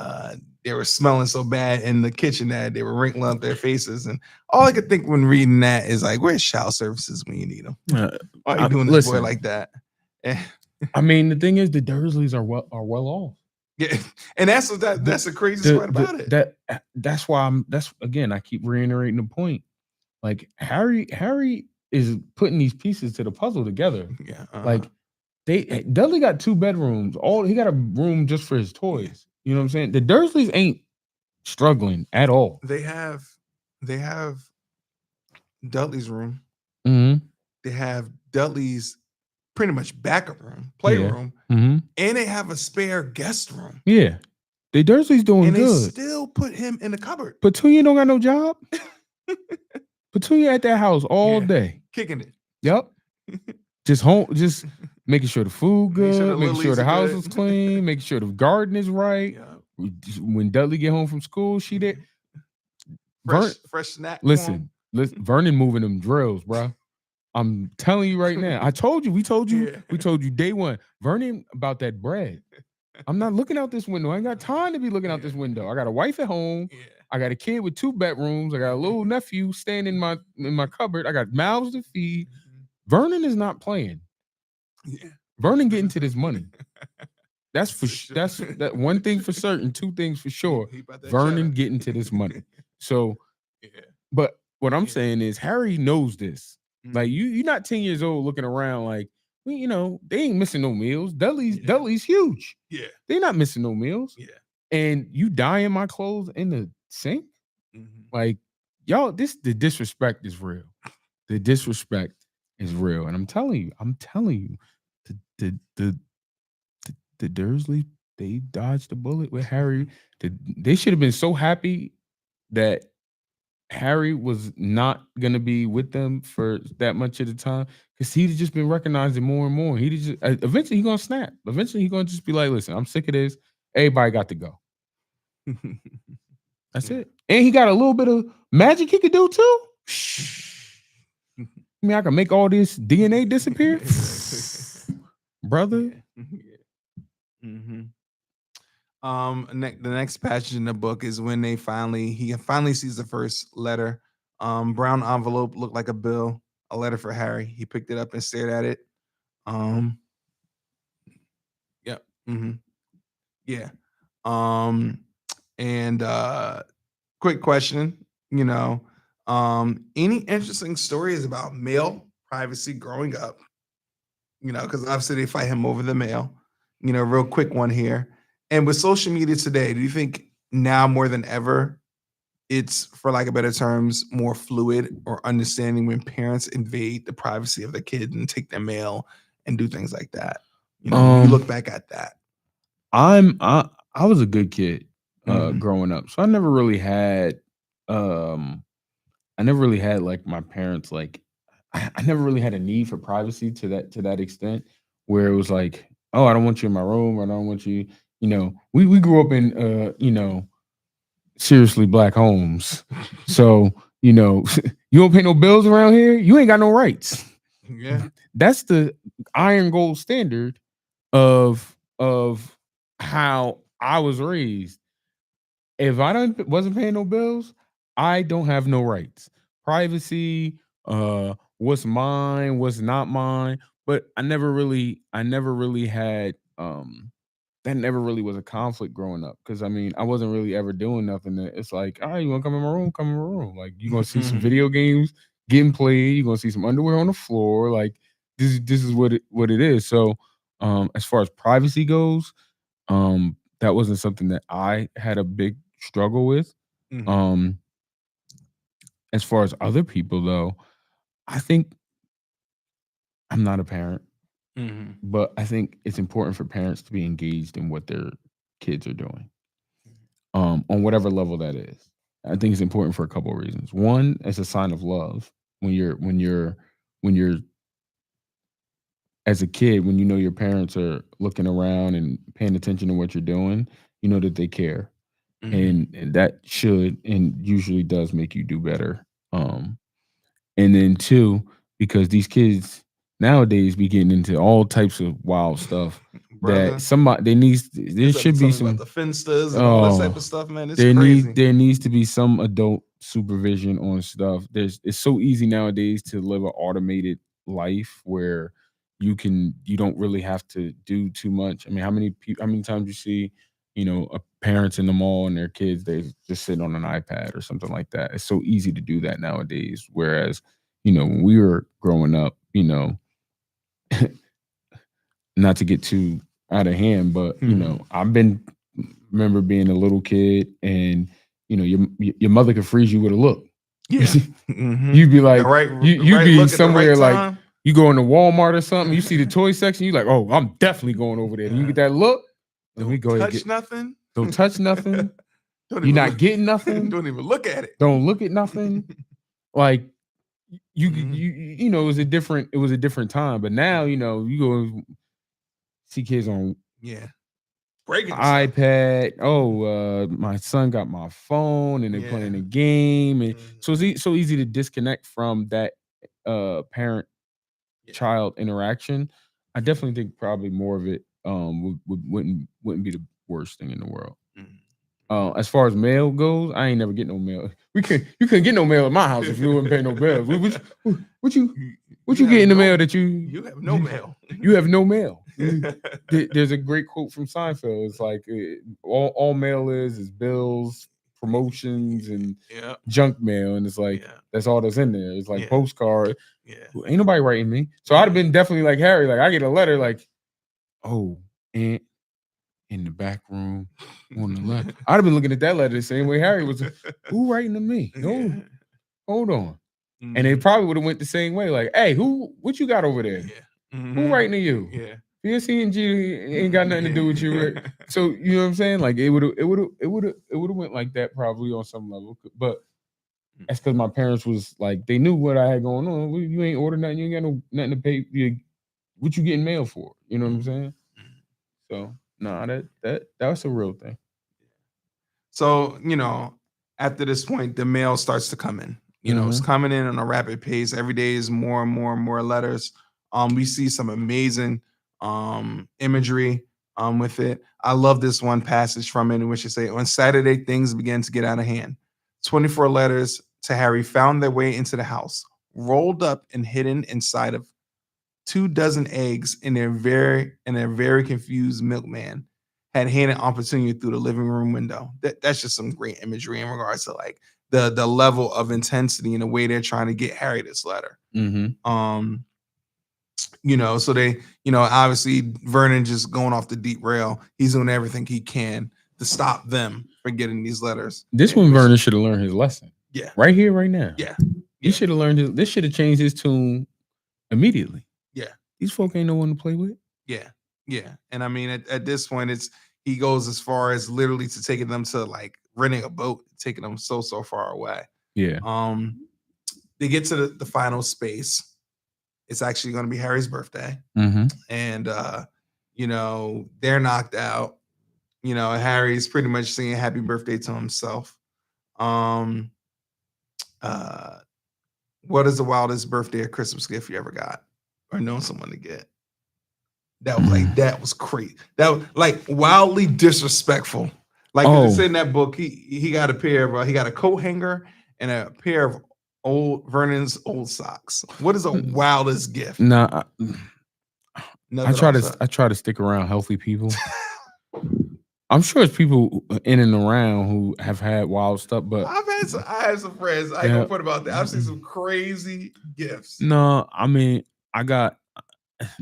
they were smelling so bad in the kitchen that they were wrinkling up their faces. And all I could think when reading that is, like, where's child services when you need them? Why are you doing this boy like that? I mean, the thing is, the Dursleys are well off. Yeah, and that's the craziest part about it. That's why I keep reiterating the point. Like, Harry is putting these pieces to the puzzle together. Yeah, like Dudley got 2 bedrooms. He got a room just for his toys. You know what I'm saying? The Dursleys ain't struggling at all. They have Dudley's room. They have Dudley's pretty much backup room, playroom, and they have a spare guest room. Yeah, the Dursleys doing good. And they still put him in the cupboard. Petunia don't got no job. Petunia at that house all day, kicking it. Yep, just making sure the food good, making sure the house is clean, making sure the garden is right. Yeah. When Dudley get home from school, she did fresh snack. Listen, Vernon moving them drills, bro. I'm telling you right now. I told you. We told you. Yeah. We told you day one. Vernon about that bread. I'm not looking out this window. I ain't got time to be looking out this window. I got a wife at home. Yeah. I got a kid with 2 bedrooms. I got a little nephew staying in my cupboard. I got mouths to feed. Vernon is not playing. Yeah. Vernon getting to this money. That's for sure. that's that one thing for certain. 2 things for sure. He about that Vernon cheddar. getting to this money. So, Yeah. but what I'm Yeah. saying is Harry knows this. Mm. Like you're not 10 years old looking around like, well, you know, they ain't missing no meals. Dudley's huge. Yeah. They not missing no meals. Yeah. And you dyeing my clothes in the sink? Like, y'all, the disrespect is real. The disrespect is real. And I'm telling you, the Dursley, they dodged the bullet with Harry. They should have been so happy that Harry was not gonna be with them for that much of the time because he'd have just been recognizing more and more. He'd just eventually he gonna snap. Eventually he gonna just be like, "Listen, I'm sick of this. Everybody got to go." That's it. And he got a little bit of magic he could do too. I mean, I can make all this DNA disappear, brother. The next passage in the book is when he finally sees the first letter. Brown envelope looked like a bill, a letter for Harry. He picked it up and stared at it. Yep. Yeah. And quick question, any interesting stories about mail privacy growing up? Because obviously they fight him over the mail. Real quick one here. And with social media today, do you think now more than ever, it's, for lack of better terms, more fluid or understanding when parents invade the privacy of the kid and take their mail and do things like that? When you look back at that. I was a good kid growing up, so I never really had like my parents like I never really had a need for privacy to that extent where it was like, oh, I don't want you in my room, or I don't want you. We grew up in seriously black homes, so you don't pay no bills around here. You ain't got no rights. Yeah, that's the iron gold standard of how I was raised. If I wasn't paying no bills, I don't have no rights. Privacy, what's mine, what's not mine. But I never really had that never really was a conflict growing up. Cause I mean, I wasn't really ever doing nothing that it's like, all right, you wanna come in my room? Come in my room. Like you're gonna see some video games getting played, you're gonna see some underwear on the floor. Like this is what it is. So as far as privacy goes, that wasn't something that I had a big struggle with. As far as other people though, I think I'm not a parent, but I think it's important for parents to be engaged in what their kids are doing, on whatever level that is. I think it's important for a couple of reasons. One, as a sign of love. When you're as a kid, when your parents are looking around and paying attention to what you're doing, you know that they care. And that should and usually does make you do better. And then 2, because these kids nowadays be getting into all types of wild stuff that there should be some about the Finsters and all that type of stuff, man. It's crazy. There needs to be some adult supervision on stuff. It's so easy nowadays to live an automated life where you don't really have to do too much. I mean, how many times you see parents in the mall and their kids, they just sitting on an iPad or something like that. It's so easy to do that nowadays. Whereas, when we were growing up, not to get too out of hand, but remember being a little kid and your mother could freeze you with a look. Yeah. You'd be like, you'd be somewhere like you go into Walmart or something, you see the toy section, you're like, oh, I'm definitely going over there. And you get that look. Then we go ahead and get nothing. Don't touch nothing. You're not getting nothing. Don't even look at it. Don't look at nothing. Like it was a different time. But now, you go see kids on breaking iPad. Oh, my son got my phone and they're playing a game. And so it's so easy to disconnect from that parent child interaction, I definitely think probably more of it wouldn't be the worst thing in the world. As far as mail goes, I ain't never get no mail. You couldn't get no mail at my house if you wouldn't pay no bills. What you get in the mail that you have no mail? You have no mail. There's a great quote from Seinfeld. It's like all mail is bills, promotions, and junk mail, and it's like that's all that's in there. It's like postcard. Ain't nobody writing me. So I'd have been definitely like Harry. Like I get a letter like, oh, Aunt in the back room on the left. I'd have been looking at that letter the same way Harry was. Who writing to me? No, hold on. And they probably would have went the same way. Like, hey, what you got over there? Who writing to you? PSG ain't got nothing to do with you. Right? So you know what I'm saying? Like it would have went like that probably on some level. But that's because my parents was like, they knew what I had going on. You ain't ordered nothing. You ain't got nothing to pay. What you getting mail for? You know what I'm saying? So that's a real thing. So, after this point, the mail starts to come in. It's coming in on a rapid pace. Every day is more and more and more letters. We see some amazing imagery with it. I love this one passage from it in which it say, on Saturday, things began to get out of hand. 24 letters to Harry found their way into the house, rolled up and hidden inside of 24 eggs in their very confused milkman had handed opportunity through the living room window. That's just some great imagery in regards to like the level of intensity and the way they're trying to get Harry this letter. So they, obviously Vernon just going off the deep rail. He's doing everything he can to stop them from getting these letters. Vernon should have learned his lesson. Yeah. Right here, right now. Yeah. He should have learned this should have changed his tune immediately. Yeah. These folk ain't no one to play with. Yeah. Yeah. And I mean, at this point, he goes as far as literally to taking them to like renting a boat, taking them so far away. Yeah. They get to the final space. It's actually going to be Harry's birthday. And, they're knocked out. Harry's pretty much singing happy birthday to himself. What is the wildest birthday or Christmas gift you ever got or known someone to get? That was crazy. That was like wildly disrespectful. Like it's in that book, he got a pair of he got a coat hanger and a pair of Vernon's old socks. What is the wildest gift? Nah, I try to stick around healthy people. I'm sure it's people in and around who have had wild stuff, but I have some friends. I ain't gonna put about that. I've seen some crazy gifts. No, I mean, I got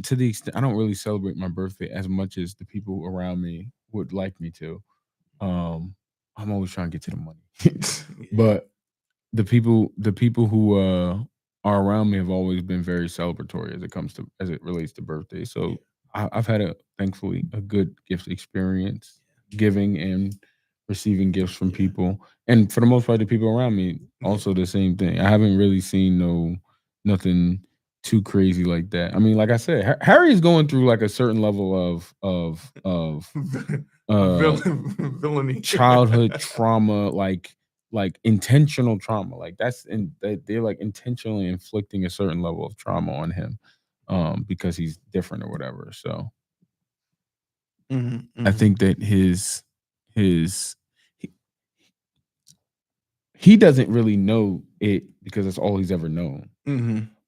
to the extent I don't really celebrate my birthday as much as the people around me would like me to. I'm always trying to get to the money, but the people who are around me have always been very celebratory as it relates to birthdays. So I've had thankfully a good gift experience giving and receiving gifts from people, and for the most part, the people around me also the same thing. I haven't really seen nothing too crazy like that. I mean, like I said, Harry is going through like a certain level of villainy, childhood trauma, like intentional trauma. Like they're like intentionally inflicting a certain level of trauma on him, because he's different or whatever. So I think that he doesn't really know it because that's all he's ever known.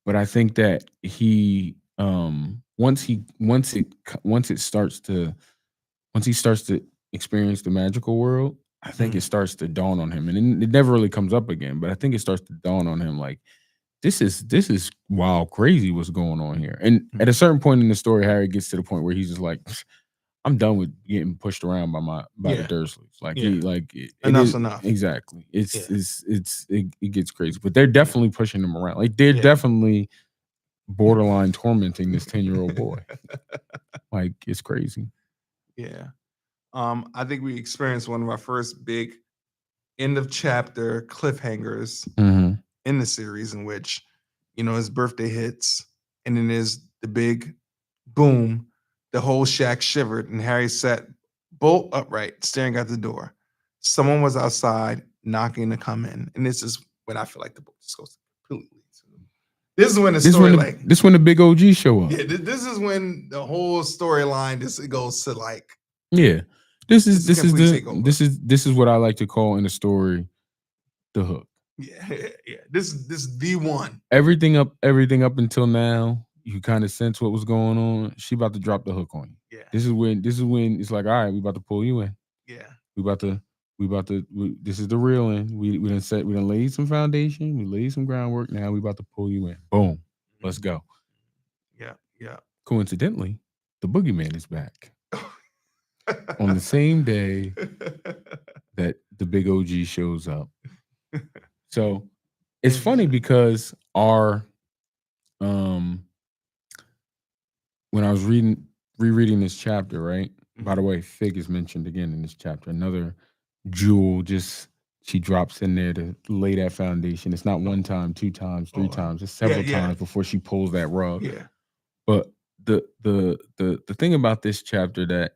But I think that he once he starts to experience the magical world, I think it starts to dawn on him, and it never really comes up again. But I think it starts to dawn on him like this is wild, crazy what's going on here. And at a certain point in the story, Harry gets to the point where he's just like, I'm done with getting pushed around by the Dursleys. Like enough's enough. Exactly. It gets crazy, but they're definitely pushing him around. Like they're definitely borderline tormenting this 10-year-old boy. Like it's crazy. Yeah. I think we experienced one of our first big end of chapter cliffhangers in the series, in which his birthday hits, and then there's the big boom. The whole shack shivered, and Harry sat bolt upright, staring at the door. Someone was outside knocking to come in, and this is when I feel like the book just goes completely This is when the story this when the big OG show up. Yeah, this is when the whole storyline it goes to like. Yeah, this is what I like to call in a story the hook. Yeah. This is the one. Everything up until now, you kind of sense what was going on. She about to drop the hook on you. Yeah. This is when it's like, all right, we about to pull you in. Yeah. This is the real end. We done laid some foundation, we laid some groundwork. Now we about to pull you in. Boom. Let's go. Yeah. Coincidentally, the boogeyman is back. On the same day that the big OG shows up. So it's funny because when I was rereading this chapter, right? By the way, Fig is mentioned again in this chapter. Another jewel she drops in there to lay that foundation. It's not one time, 2 times, 3 times. It's several times before she pulls that rug. Yeah. But the thing about this chapter that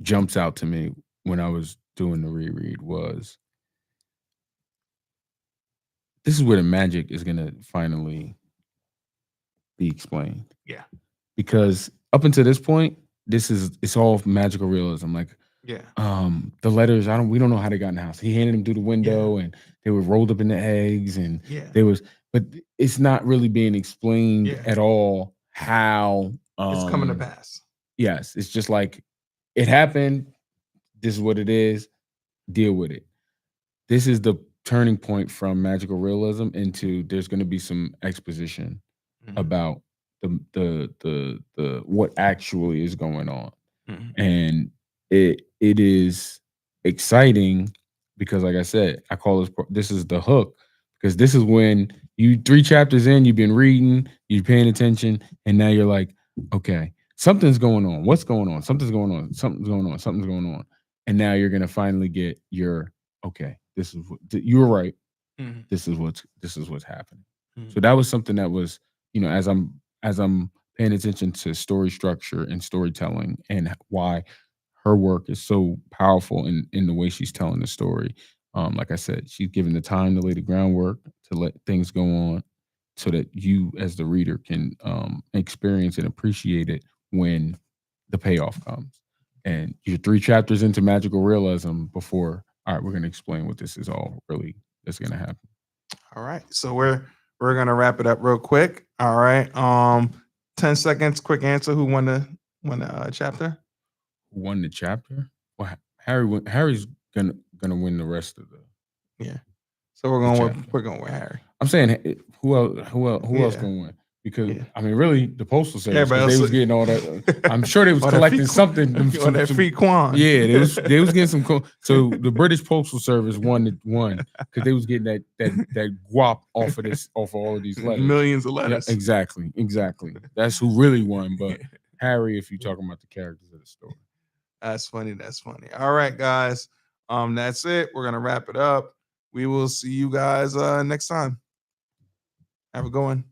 jumps out to me when I was doing the reread was this is where the magic is gonna finally be explained. Yeah. Because up until this point, it's all magical realism. Like the letters, we don't know how they got in the house. He handed them through the window and they were rolled up in the eggs and but it's not really being explained at all how it's coming to pass. Yes. It's just like it happened. This is what it is. Deal with it. This is the turning point from magical realism into there's going to be some exposition about the what actually is going on. And it is exciting because, like I said, I call this is the hook, because this is when you 3 chapters in, you've been reading, you're paying attention, and now you're like, okay, something's going on. What's going on? Something's going on. Something's going on. Something's going on. And now you're gonna finally get your okay. This is what you were right. This is what's happening. So that was something that was, as I'm paying attention to story structure and storytelling and why her work is so powerful in the way she's telling the story. Like I said, she's given the time to lay the groundwork to let things go on so that you as the reader can experience and appreciate it when the payoff comes. And you're 3 chapters into magical realism before, all right, we're going to explain what this is all really that's going to happen. All right. So we're going to wrap it up real quick. All right. 10 seconds, quick answer. Who won the chapter? Who won the chapter? Well, Harry's gonna win the rest of the. Yeah. So we're going with Harry. I'm saying who else gonna win? Because I mean, really, the Postal Service, they was getting all that. I'm sure they was collecting something. On that free quan. Yeah, they was getting some. So the British Postal Service won because they was getting that guap off of all of these letters, millions of letters. Yeah, exactly. That's who really won. But Harry, if you're talking about the characters of the story, that's funny. All right, guys. That's it. We're gonna wrap it up. We will see you guys next time. Have a good one.